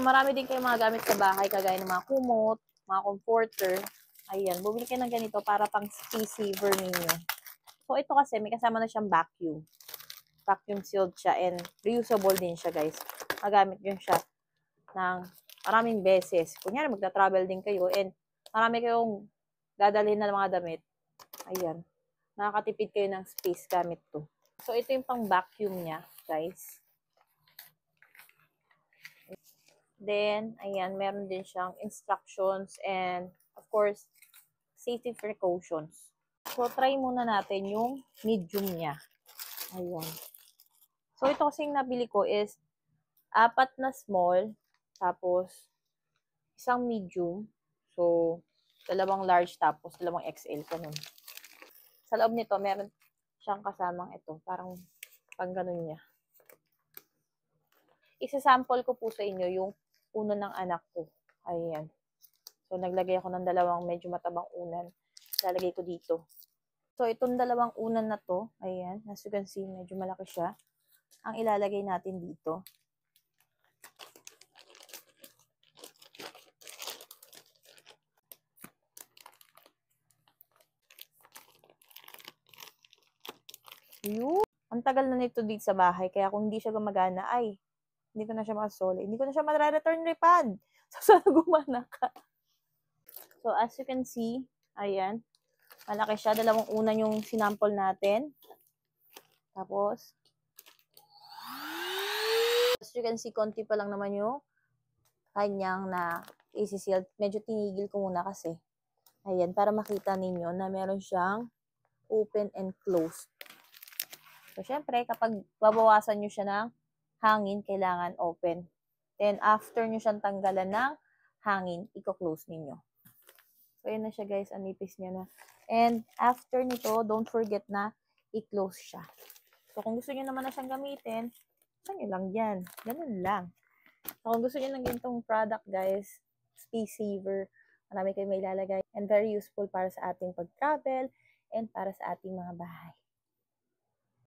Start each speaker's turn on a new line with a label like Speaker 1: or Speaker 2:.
Speaker 1: marami din kayong mga gamit sa bahay, kagaya ng mga kumot, mga comforter. Ayan, bumili kayo ng ganito para pang space saver ninyo. So, ito kasi, may kasama na siyang vacuum. Vacuum sealed siya and reusable din siya, guys. Magamit yun siya ng maraming beses. Kunyari, magta-travel din kayo and marami kayong dadalhin na mga damit. Ayan. Nakakatipid kayo ng space gamit to. So, ito yung pang vacuum niya, guys. Then, ayan, meron din siyang instructions and, of course, safety precautions. So, try muna natin yung medium niya. Ayan. So, ito kasing nabili ko is 4 na small, tapos isang medium. So, 2 large, tapos 2 XL ko nun. Sa loob nito, meron siyang kasamang ito. Parang pang ganun niya. Isa-sample ko po sa inyo yung uno ng anak ko. Ayan. So, naglagay ako ng 2 medyo matabang unan. Lalagay ko dito. So, itong 2 unan na to, ayan, as you can see, medyo malaki siya. Ang ilalagay natin dito. Yun. Ang tagal na nito dito sa bahay, kaya kung hindi siya gumagana, ay, hindi ko na siya makasoli. Hindi ko na siya mara-return refund. So, sana gumana ka. So, as you can see, ayan, malaki siya. 2 unan yung sinample natin. Tapos, as you can see, konti pa lang naman yung kanyang na AC-sealed. Medyo tinigil ko muna kasi. Ayan, para makita ninyo na meron siyang open and closed. So, syempre, kapag babawasan nyo siya ng hangin, kailangan open. Then, after nyo siyang tanggalan ng hangin, i-close ninyo. So, yun na siya, guys. Ang nipis niya na. And, after nito, don't forget na i-close siya. So, kung gusto nyo naman na siyang gamitin, saan nyo lang yan. Ganun lang. So, kung gusto nyo ng ganitong product, guys, space saver, marami kayo may ilalagay, and very useful para sa ating pag-travel and para sa ating mga bahay.